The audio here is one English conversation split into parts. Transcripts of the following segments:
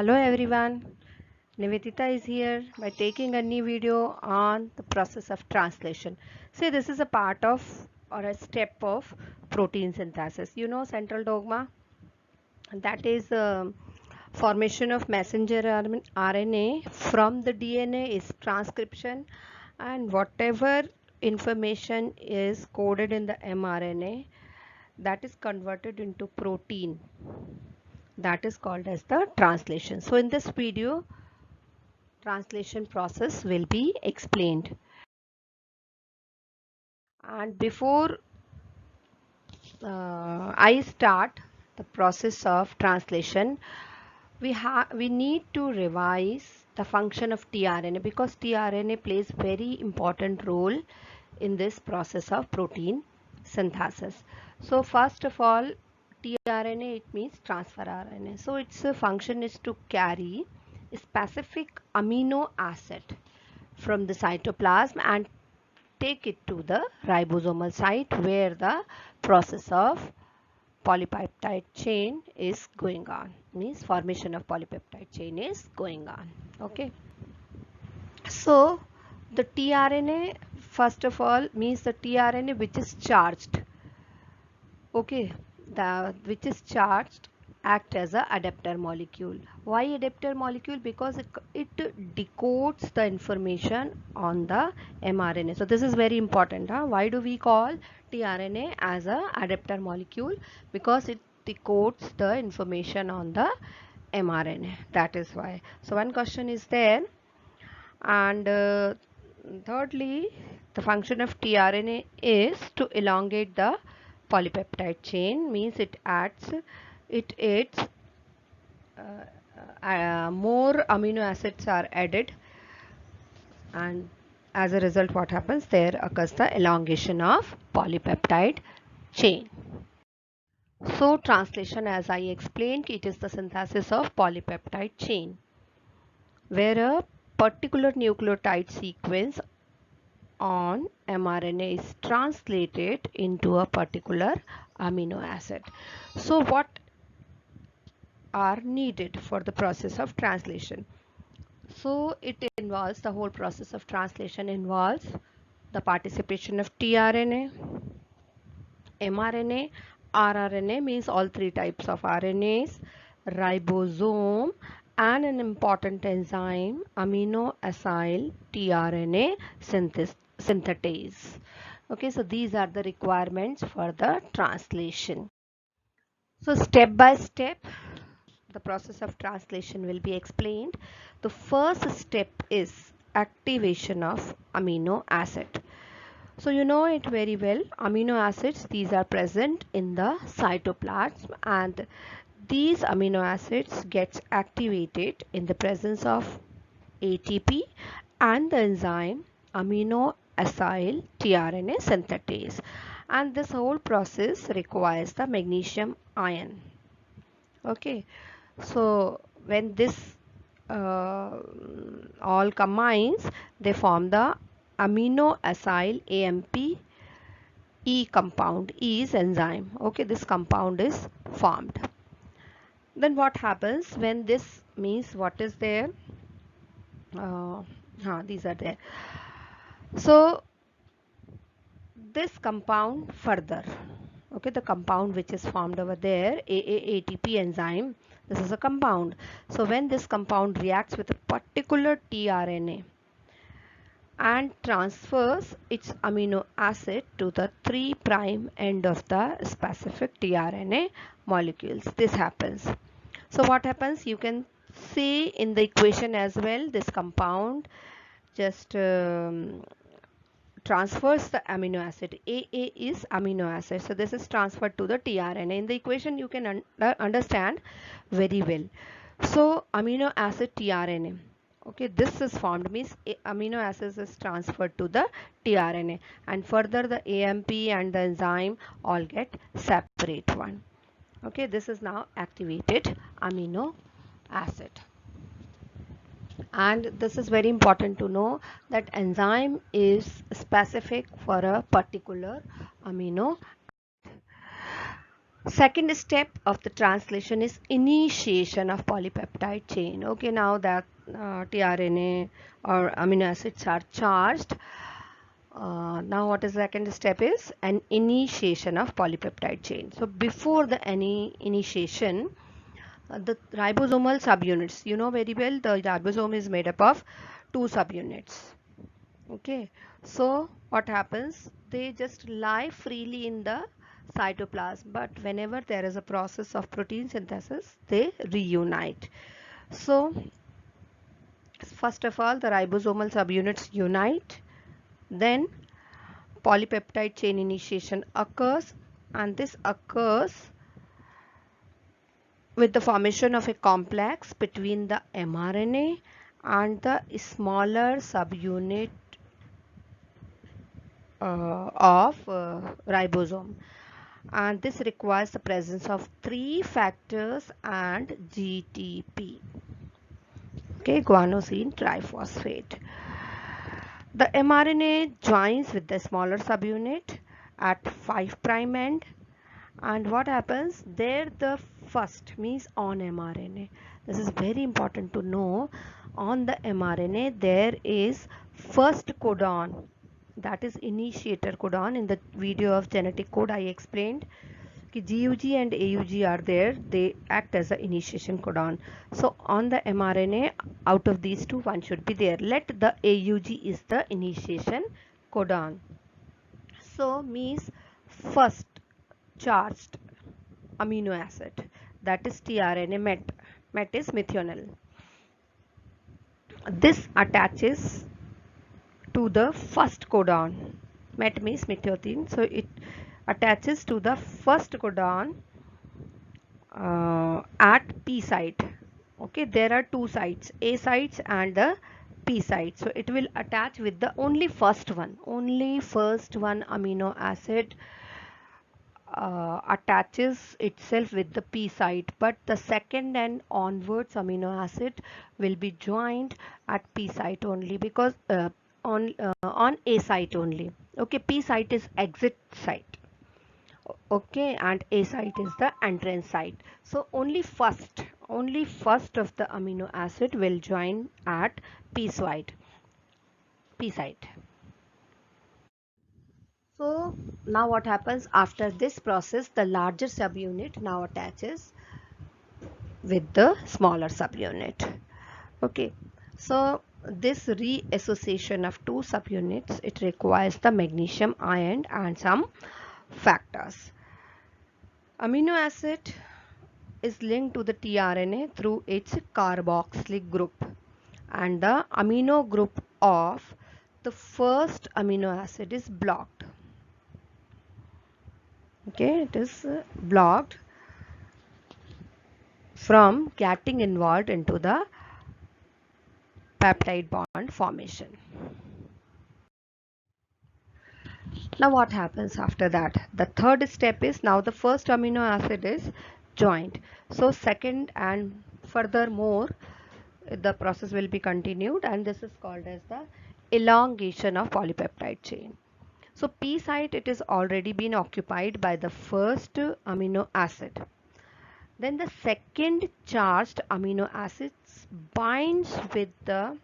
Hello everyone, Nivedita is here by taking a new video on the process of translation. See, this is a part of or a step of protein synthesis. You know central dogma, that is formation of messenger RNA from the DNA is transcription, and whatever information is coded in the mRNA that is converted into protein, that is called as the translation. So in this video, translation process will be explained. And before I start the process of translation, we need to revise the function of tRNA, because tRNA plays very important role in this process of protein synthesis. So first of all, tRNA, it means transfer RNA. So its function is to carry a specific amino acid from the cytoplasm and take it to the ribosomal site where the process of polypeptide chain is going on, means formation of polypeptide chain is going on. Okay, so the tRNA, first of all, means the tRNA which is charged. Okay, the which is charged act as a adapter molecule. Why adapter molecule? Because it decodes the information on the mRNA. So this is very important. Why do we call tRNA as a adapter molecule? Because it decodes the information on the mRNA. That is why. So one question is there. And thirdly, the function of tRNA is to elongate the polypeptide chain, means it aids more amino acids are added, and as a result what happens, there occurs the elongation of polypeptide chain. So translation, as I explained, it is the synthesis of polypeptide chain where a particular nucleotide sequence on mRNA is translated into a particular amino acid. So what are needed for the process of translation? So it involves, the whole process of translation involves the participation of tRNA, mRNA, rRNA, means all three types of RNAs, ribosome, and an important enzyme, amino acyl tRNA synthetase. Okay, so these are the requirements for the translation. So step by step, the process of translation will be explained. The first step is activation of amino acid. So you know it very well, amino acids, these are present in the cytoplasm, and these amino acids gets activated in the presence of ATP and the enzyme amino acyl tRNA synthetase, and this whole process requires the magnesium ion. Okay, so when this all combines, they form the amino acyl AMP E compound. E is enzyme. Okay, this compound is formed. Then what happens when this, means what is there? These are there. So this compound further, okay, the compound which is formed over there, AATP enzyme, this is a compound. So when this compound reacts with a particular tRNA and transfers its amino acid to the 3' end of the specific tRNA molecules, this happens. So what happens, you can see in the equation as well, this compound just transfers the amino acid. AA is amino acid, so this is transferred to the tRNA. In the equation you can understand very well. So amino acid tRNA, okay, this is formed, means amino acids is transferred to the tRNA, and further the AMP and the enzyme all get separate one. Okay, this is now activated amino acid. And this is very important to know that enzyme is specific for a particular amino. Second step of the translation is initiation of polypeptide chain. Okay, now that tRNA or amino acids are charged, now what is the second step is an initiation of polypeptide chain. So before the any initiation, the ribosomal subunits, you know very well, the ribosome is made up of two subunits. Okay, so what happens, they just lie freely in the cytoplasm, but whenever there is a process of protein synthesis, they reunite. So first of all, the ribosomal subunits unite, then polypeptide chain initiation occurs, and this occurs with the formation of a complex between the mRNA and the smaller subunit of ribosome, and this requires the presence of three factors and GTP, okay, guanosine triphosphate. The mRNA joins with the smaller subunit at 5' end, and what happens there, the first means on mRNA, this is very important to know, on the mRNA there is first codon, that is initiator codon. In the video of genetic code I explained कि GUG and AUG are there, they act as a initiation codon. So on the mRNA, out of these two, one should be there. Let the AUG is the initiation codon. So means first charged amino acid, that is tRNA met. Met is methionine. This attaches to the first codon. Met means methionine, so it attaches to the first codon at P site. Okay, there are two sites, A sites and the P site. So it will attach with the only first one amino acid attaches itself with the P site, but the second and onwards amino acid will be joined at P site only, because on A site only. Okay, P site is exit site. Okay, and A site is the entrance site. So only first of the amino acid will join at P site. So now what happens after this process, the larger subunit now attaches with the smaller subunit. Okay, so this reassociation of two subunits, it requires the magnesium ion and some factors. Amino acid is linked to the tRNA through its carboxylic group, and the amino group of the first amino acid is blocked. Okay, it is blocked from getting involved into the peptide bond formation. Now what happens after that? The third step is, now the first amino acid is joined. So second and furthermore the process will be continued, and this is called as the elongation of polypeptide chain. So P site, it is already been occupied by the first amino acid. Then the second charged amino acids binds with the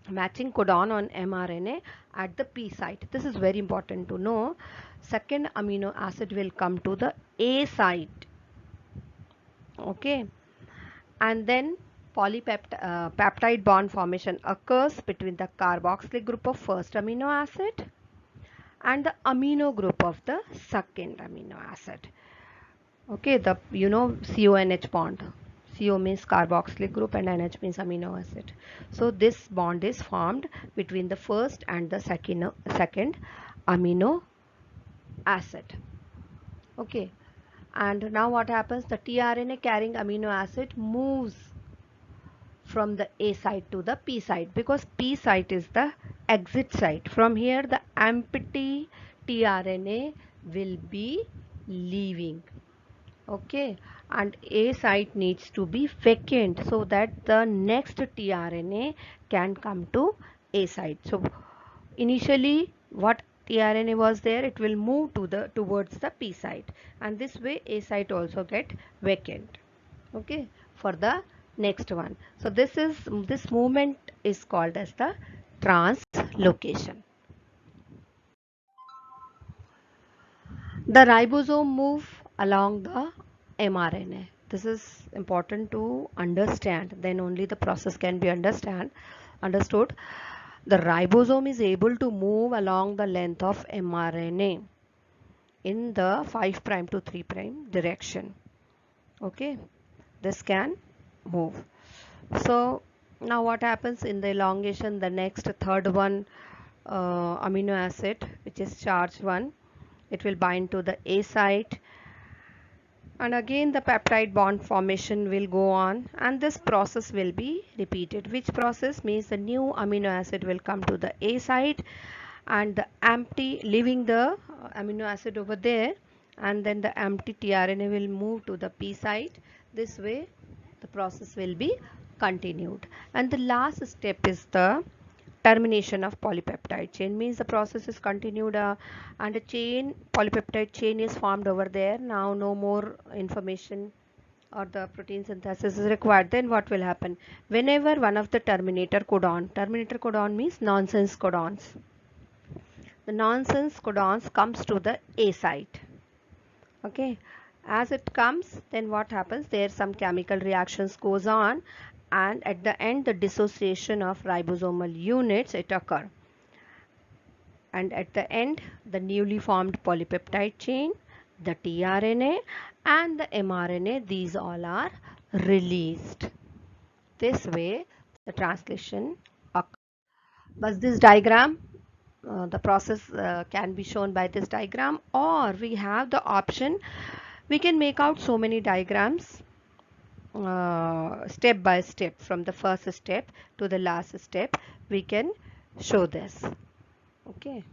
matching codon on mRNA at the P site. This is very important to know. Second amino acid will come to the A site. Okay, and then polypeptide bond formation occurs between the carboxylic group of first amino acid and the amino group of the second amino acid. Okay, the CONH bond. CO means carboxylic group and NH means amino acid. So this bond is formed between the first and the second amino acid. Okay, and now what happens? The tRNA carrying amino acid moves from the A site to the P site, because P site is the exit site. From here the empty tRNA will be leaving. Okay, and A site needs to be vacant so that the next tRNA can come to A site. So initially what tRNA was there, it will move towards the P site, and this way A site also get vacant. Okay, for the next one. So this movement is called as the translocation. The ribosome move along the mRNA. This is important to understand. Then only the process can be understood. The ribosome is able to move along the length of mRNA in the 5' to 3' direction. Okay, this can move. So now what happens in the elongation? The next third one amino acid, which is charged one, it will bind to the A site, and again the peptide bond formation will go on, and this process will be repeated. Which process means the new amino acid will come to the A site, and the empty, leaving the amino acid over there, and then the empty tRNA will move to the P site. This way the process will be continued. And the last step is the termination of polypeptide chain, means the process is continued, and a polypeptide chain is formed over there. Now no more information or the protein synthesis is required. Then what will happen? Whenever one of the terminator codon means nonsense codons, the nonsense codons comes to the A site. Okay, as it comes, then what happens? There some chemical reactions goes on, and at the end the dissociation of ribosomal units it occur, and at the end the newly formed polypeptide chain, the tRNA and the mRNA, these all are released. This way the translation occurs. But this diagram, the process can be shown by this diagram, or we have the option, we can make out so many diagrams step by step, from the first step to the last step we can show this. Okay.